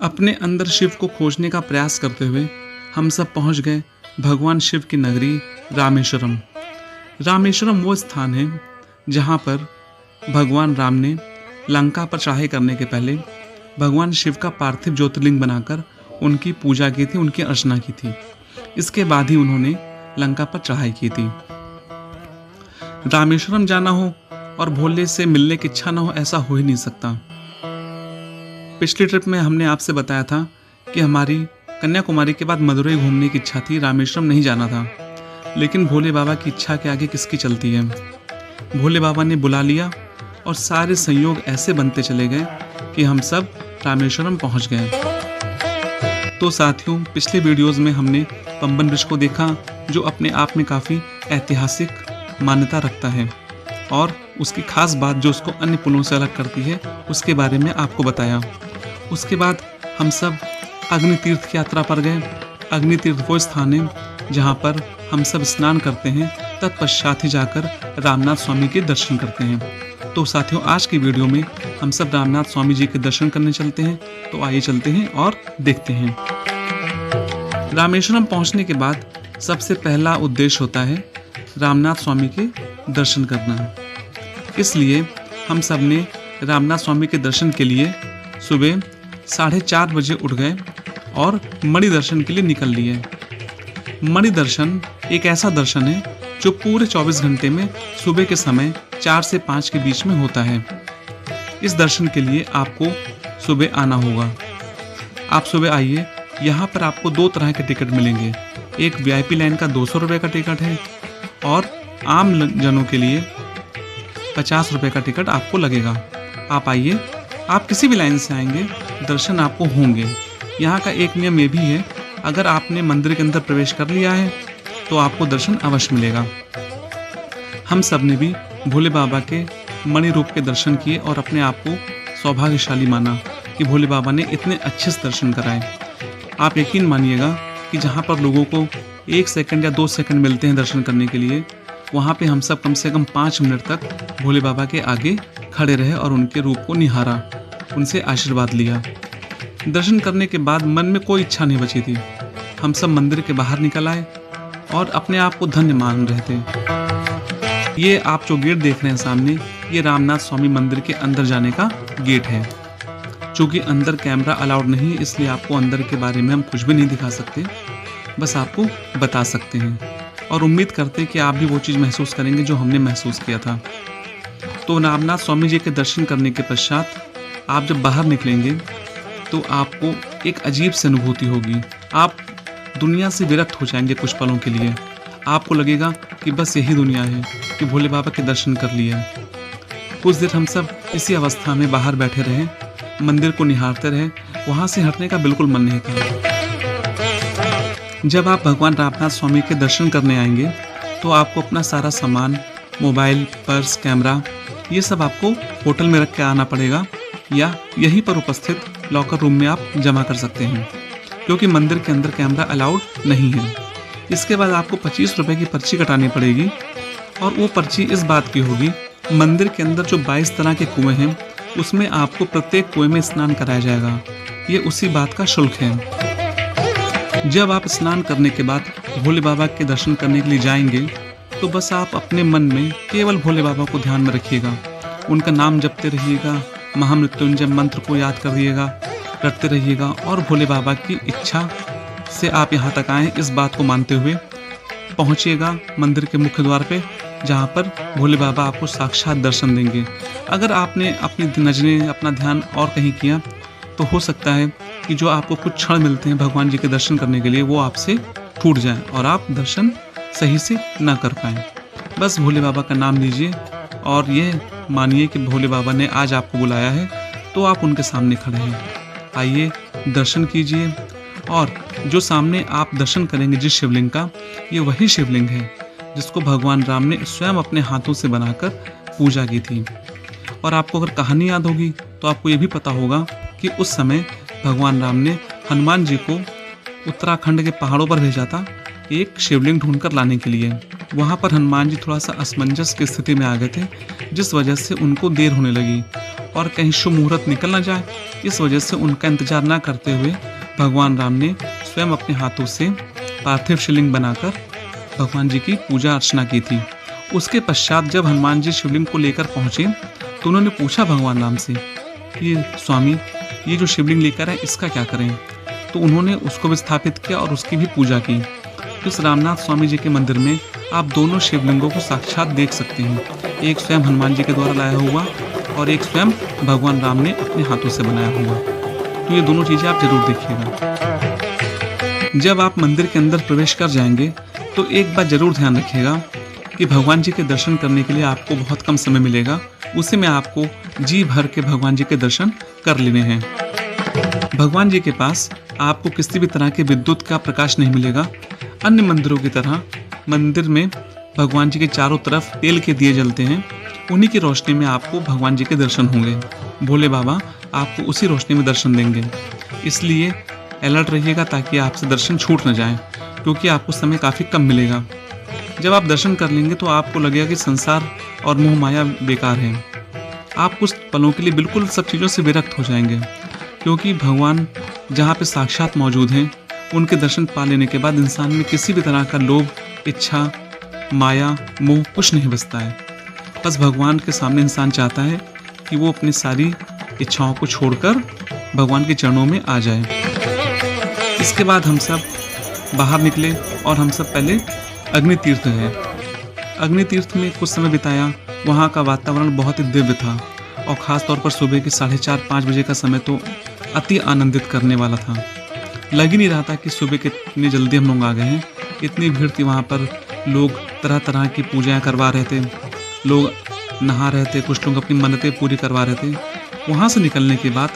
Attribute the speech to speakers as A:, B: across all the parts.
A: अपने अंदर शिव को खोजने का प्रयास करते हुए हम सब पहुंच गए भगवान शिव की नगरी रामेश्वरम। रामेश्वरम वो स्थान है जहां पर भगवान राम ने लंका पर चढ़ाई करने के पहले भगवान शिव का पार्थिव ज्योतिर्लिंग बनाकर उनकी पूजा की थी, उनकी अर्चना की थी। इसके बाद ही उन्होंने लंका पर चढ़ाई की थी। रामेश्वरम जाना हो और भोले से मिलने की इच्छा ना हो, ऐसा हो ही नहीं सकता। पिछली ट्रिप में हमने आपसे बताया था कि हमारी कन्याकुमारी के बाद मदुरई घूमने की इच्छा थी, रामेश्वरम नहीं जाना था। लेकिन भोले बाबा की इच्छा के आगे किसकी चलती है। भोले बाबा ने बुला लिया और सारे संयोग ऐसे बनते चले गए कि हम सब रामेश्वरम पहुंच गए। तो साथियों, पिछले वीडियोस में हमने पंबन ब्रिज को देखा, जो अपने आप में काफ़ी ऐतिहासिक मान्यता रखता है और उसकी खास बात जो उसको अन्य पुलों से अलग करती है उसके बारे में आपको बताया। उसके बाद हम सब अग्नि तीर्थ की यात्रा पर गए। अग्नि तीर्थ वो स्थान है जहाँ पर हम सब स्नान करते हैं, तत्पश्चात ही जाकर रामनाथ स्वामी के दर्शन करते हैं। तो साथियों, आज की वीडियो में हम सब रामनाथ स्वामी जी के दर्शन करने चलते हैं। तो आइए चलते हैं और देखते हैं। रामेश्वरम पहुंचने के बाद सबसे पहला उद्देश्य होता है रामनाथ स्वामी के दर्शन करना। इसलिए हम सब ने रामनाथ स्वामी के दर्शन के लिए सुबह 4:30 बजे उठ गए और मणि दर्शन के लिए निकल लिए। मणि दर्शन एक ऐसा दर्शन है जो पूरे 24 घंटे में सुबह के समय 4 से 5 के बीच में होता है। इस दर्शन के लिए आपको सुबह आना होगा। आप सुबह आइए। यहाँ पर आपको 2 तरह के टिकट मिलेंगे। एक VIP लाइन का 200 रुपये का टिकट है और आम जनों के लिए 50 रुपये का टिकट आपको लगेगा। आप आइए, आप किसी भी लाइन से आएंगे, दर्शन आपको होंगे। यहाँ का एक नियम ये भी है, अगर आपने मंदिर के अंदर प्रवेश कर लिया है तो आपको दर्शन अवश्य मिलेगा। हम सब ने भी भोले बाबा के मणि रूप के दर्शन किए और अपने आप को सौभाग्यशाली माना कि भोले बाबा ने इतने अच्छे से दर्शन कराए। आप यकीन मानिएगा कि जहाँ पर लोगों को 1 सेकंड या 2 सेकंड मिलते हैं दर्शन करने के लिए, वहाँ पे हम सब कम से कम 5 मिनट तक भोले बाबा के आगे खड़े रहे और उनके रूप को निहारा, उनसे आशीर्वाद लिया। दर्शन करने के बाद मन में कोई इच्छा नहीं बची थी। हम सब मंदिर के बाहर निकल आए और अपने आप को धन्य मान रहे थे। ये आप जो गेट देख रहे हैं सामने, ये रामनाथ स्वामी मंदिर के अंदर जाने का गेट है। चूँकि अंदर कैमरा अलाउड नहीं, इसलिए आपको अंदर के बारे में हम कुछ भी नहीं दिखा सकते, बस आपको बता सकते हैं और उम्मीद करते हैं कि आप भी वो चीज़ महसूस करेंगे जो हमने महसूस किया था। तो रामनाथ स्वामी जी के दर्शन करने के पश्चात आप जब बाहर निकलेंगे तो आपको एक अजीब सी अनुभूति होगी। आप दुनिया से विरक्त हो जाएंगे कुछ पलों के लिए। आपको लगेगा कि बस यही दुनिया है, कि भोले बाबा के दर्शन कर लिए। कुछ देर हम सब इसी अवस्था में बाहर बैठे रहे, मंदिर को निहारते रहे। वहाँ से हटने का बिल्कुल मन नहीं था। जब आप भगवान रामनाथ स्वामी के दर्शन करने आएंगे तो आपको अपना सारा सामान, मोबाइल, पर्स, कैमरा, ये सब आपको होटल में रख के आना पड़ेगा या यहीं पर उपस्थित लॉकर रूम में आप जमा कर सकते हैं, क्योंकि मंदिर के अंदर कैमरा अलाउड नहीं है। इसके बाद आपको 25 रुपये की पर्ची कटानी पड़ेगी और वो पर्ची इस बात की होगी, मंदिर के अंदर जो 22 तरह के कुएँ हैं उसमें आपको प्रत्येक कुएँ में स्नान कराया जाएगा। ये उसी बात का शुल्क है। जब आप स्नान करने के बाद भोले बाबा के दर्शन करने के लिए जाएंगे तो बस आप अपने मन में केवल भोले बाबा को ध्यान में रखिएगा। उनका नाम जपते रहिएगा, महामृत्युंजय मंत्र को याद करिएगा, रटते रहिएगा और भोले बाबा की इच्छा से आप यहाँ तक आएँ, इस बात को मानते हुए पहुँचिएगा मंदिर के मुख्य द्वार पे, जहाँ पर भोले बाबा आपको साक्षात दर्शन देंगे। अगर आपने अपनी नजरें, अपना ध्यान और कहीं किया तो हो सकता है कि जो आपको कुछ क्षण मिलते हैं भगवान जी के दर्शन करने के लिए वो आपसे टूट जाएं और आप दर्शन सही से ना कर पाएँ। बस भोले बाबा का नाम लीजिए और ये मानिए कि भोले बाबा ने आज आपको बुलाया है तो आप उनके सामने खड़े हैं। आइए दर्शन कीजिए। और जो सामने आप दर्शन करेंगे जिस शिवलिंग का, ये वही शिवलिंग है जिसको भगवान राम ने स्वयं अपने हाथों से बनाकर पूजा की थी। और आपको अगर कहानी याद होगी तो आपको ये भी पता होगा कि उस समय भगवान राम ने हनुमान जी को उत्तराखंड के पहाड़ों पर भेजा था एक शिवलिंग ढूंढकर लाने के लिए। वहाँ पर हनुमान जी थोड़ा सा असमंजस की स्थिति में आ गए थे, जिस वजह से उनको देर होने लगी और कहीं शुभ मुहूर्त निकल ना जाए, इस वजह से उनका इंतजार ना करते हुए भगवान राम ने स्वयं अपने हाथों से पार्थिव शिवलिंग बनाकर भगवान जी की पूजा अर्चना की थी। उसके पश्चात जब हनुमान जी शिवलिंग को लेकर पहुँचे तो उन्होंने पूछा भगवान राम से कि स्वामी, ये जो शिवलिंग लेकर आए इसका क्या करें? तो उन्होंने उसको भी स्थापित किया और उसकी भी पूजा की। तो इस रामनाथ स्वामी जी के मंदिर में आप दोनों शिवलिंगों को साक्षात देख सकते हैं, एक स्वयं हनुमान जी के द्वारा लाया हुआ और एक स्वयं भगवान राम ने अपने हाथों से बनाया हुआ। तो ये दोनों चीज़ें आप जरूर देखिएगा। जब आप मंदिर के अंदर प्रवेश कर जाएंगे तो एक बात जरूर ध्यान रखिएगा कि भगवान जी के दर्शन करने के लिए आपको बहुत कम समय मिलेगा, उसी में आपको जी भर के भगवान जी के दर्शन कर लेने हैं। भगवान जी के पास आपको किसी भी तरह के विद्युत का प्रकाश नहीं मिलेगा। अन्य मंदिरों की तरह मंदिर में भगवान जी के चारों तरफ तेल के दिए जलते हैं, उन्हीं की रोशनी में आपको भगवान जी के दर्शन होंगे। भोले बाबा आपको उसी रोशनी में दर्शन देंगे, इसलिए अलर्ट रहिएगा ताकि आपसे दर्शन छूट न जाए, क्योंकि आपको समय काफ़ी कम मिलेगा। जब आप दर्शन कर लेंगे तो आपको लगेगा कि संसार और मोह माया बेकार है। आप कुछ पलों के लिए बिल्कुल सब चीज़ों से विरक्त हो जाएंगे, क्योंकि भगवान जहाँ पे साक्षात मौजूद हैं, उनके दर्शन पा लेने के बाद इंसान में किसी भी तरह का लोभ, इच्छा, माया, मोह कुछ नहीं बचता है। बस भगवान के सामने इंसान चाहता है कि वो अपनी सारी इच्छाओं को छोड़कर भगवान के चरणों में आ जाए। इसके बाद हम सब बाहर निकले और हम सब पहले अग्नि तीर्थ गए। अग्नि तीर्थ में कुछ समय बिताया। वहाँ का वातावरण बहुत ही दिव्य था और ख़ास तौर पर सुबह के 4:30-5 बजे का समय तो अति आनंदित करने वाला था। लग ही नहीं रहा था कि सुबह के इतनी जल्दी हम लोग आ गए हैं। इतनी भीड़ थी वहाँ पर, लोग तरह तरह की पूजाएं करवा रहे थे, लोग नहा रहे थे, कुछ लोग अपनी मन्नतें पूरी करवा रहे थे। वहाँ से निकलने के बाद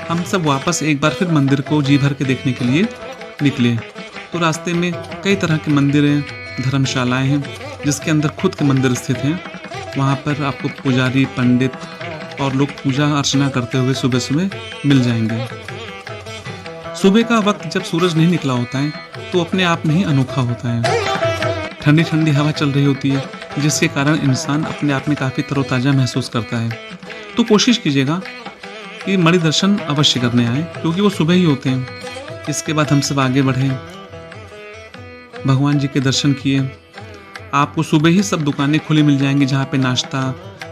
A: हम सब वापस एक बार फिर मंदिर को जी भर के देखने के लिए निकले। तो रास्ते में कई तरह के मंदिर हैं, धर्मशालाएँ हैं, जिसके अंदर खुद के मंदिर स्थित हैं। वहाँ पर आपको पुजारी, पंडित और लोग पूजा अर्चना करते हुए सुबह सुबह मिल जाएंगे। सुबह का वक्त जब सूरज नहीं निकला होता है तो अपने आप में ही अनोखा होता है। ठंडी ठंडी हवा चल रही होती है, जिसके कारण इंसान अपने आप में काफ़ी तरोताज़ा महसूस करता है। तो कोशिश कीजिएगा कि मणि दर्शन अवश्य करने आए, क्योंकि वो सुबह ही होते हैं। इसके बाद हम सब आगे बढ़े, भगवान जी के दर्शन किए। आपको सुबह ही सब दुकानें खुली मिल जाएंगी, जहाँ पे नाश्ता,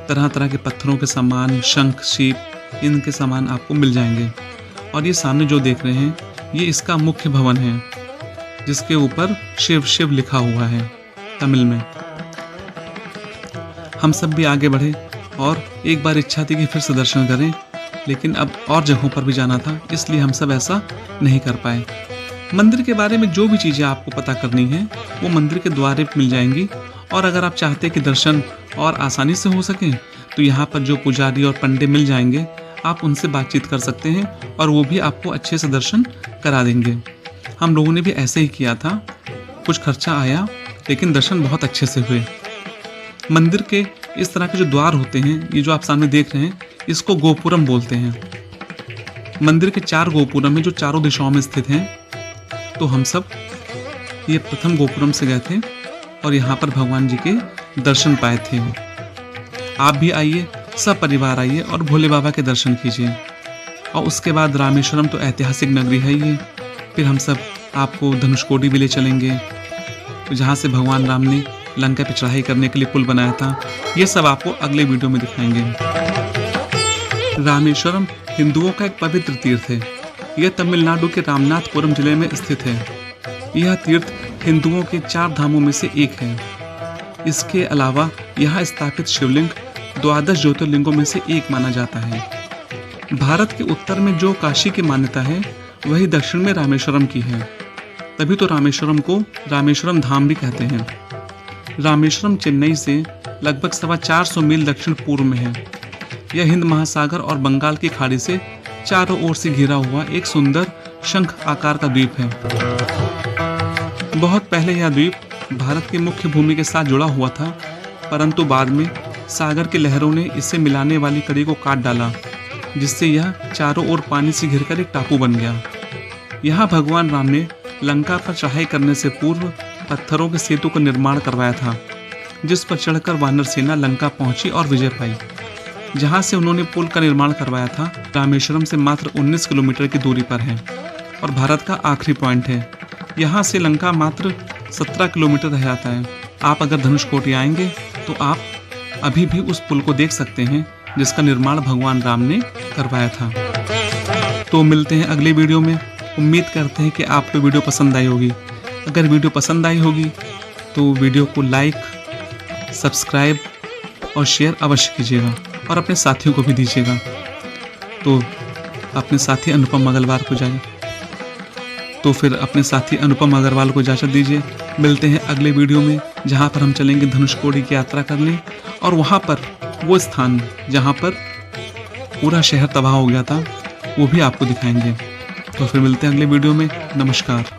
A: तरह तरह के पत्थरों के सामान, शंख, सीप, इनके सामान आपको मिल जाएंगे। और ये सामने जो देख रहे हैं, ये इसका मुख्य भवन है, जिसके ऊपर शिव शिव लिखा हुआ है तमिल में। हम सब भी आगे बढ़े और एक बार इच्छा थी कि फिर से दर्शन करें, लेकिन अब और जगहों पर भी जाना था, इसलिए हम सब ऐसा नहीं कर पाए। मंदिर के बारे में जो भी चीज़ें आपको पता करनी है वो मंदिर के द्वार पर मिल जाएंगी। और अगर आप चाहते हैं कि दर्शन और आसानी से हो सके तो यहाँ पर जो पुजारी और पंडित मिल जाएंगे, आप उनसे बातचीत कर सकते हैं और वो भी आपको अच्छे से दर्शन करा देंगे। हम लोगों ने भी ऐसे ही किया था, कुछ खर्चा आया लेकिन दर्शन बहुत अच्छे से हुए। मंदिर के इस तरह के जो द्वार होते हैं, ये जो आप सामने देख रहे हैं, इसको गोपुरम बोलते हैं। मंदिर के 4 गोपुरम हैं जो चारों दिशाओं में स्थित हैं। तो हम सब ये प्रथम गोपुरम से गए थे और यहाँ पर भगवान जी के दर्शन पाए थे। आप भी आइए, सब परिवार आइए और भोले बाबा के दर्शन कीजिए। और उसके बाद रामेश्वरम तो ऐतिहासिक नगरी है ये। फिर हम सब आपको धनुषकोडी भी ले चलेंगे, जहाँ से भगवान राम ने लंका पे चढ़ाई करने के लिए पुल बनाया था। ये सब आपको अगले वीडियो में दिखाएंगे। रामेश्वरम हिंदुओं का एक पवित्र तीर्थ है। यह तमिलनाडु के रामनाथपुरम जिले में स्थित है। यह तीर्थ हिंदुओं के 4 धामों में से एक है। इसके अलावा यहाँ स्थापित शिवलिंग 12 ज्योतिर्लिंगों में से एक माना जाता है। भारत के उत्तर में जो काशी की मान्यता है, वही दक्षिण में रामेश्वरम की है। तभी तो रामेश्वरम को रामेश्वरम धाम भी कहते हैं। रामेश्वरम चेन्नई से लगभग 450 मील दक्षिण पूर्व में है। यह हिंद महासागर और बंगाल की खाड़ी से चारों ओर से घिरा हुआ एक सुंदर शंख आकार का द्वीप है। बहुत पहले यह द्वीप भारत की मुख्य भूमि के साथ जुड़ा हुआ था, परंतु बाद में सागर की लहरों ने इसे मिलाने वाली कड़ी को काट डाला, जिससे यह चारों ओर पानी से घिरकर एक टापू बन गया। यहाँ भगवान राम ने लंका पर चढ़ाई करने से पूर्व पत्थरों के सेतु का निर्माण करवाया था, जिस पर चढ़कर वानर सेना लंका पहुंची और विजय पाई। जहां से उन्होंने पुल का निर्माण करवाया था, रामेश्वरम से मात्र 19 किलोमीटर की दूरी पर है और भारत का आखिरी पॉइंट है। यहाँ से लंका मात्र 17 किलोमीटर रह जाता है। आप अगर धनुषकोटी आएंगे तो आप अभी भी उस पुल को देख सकते हैं जिसका निर्माण भगवान राम ने करवाया था। तो मिलते हैं अगले वीडियो में। उम्मीद करते हैं कि आपको वीडियो पसंद आई होगी। अगर वीडियो पसंद आई होगी तो वीडियो को लाइक, सब्सक्राइब और शेयर अवश्य कीजिएगा और अपने साथियों को भी दीजिएगा। तो अपने साथी अनुपम अग्रवाल को इजाज़त दीजिए। मिलते हैं अगले वीडियो में, जहां पर हम चलेंगे धनुषकोडी की यात्रा करने और वहां पर वो स्थान जहां पर पूरा शहर तबाह हो गया था वो भी आपको दिखाएंगे। तो फिर मिलते हैं अगले वीडियो में। नमस्कार।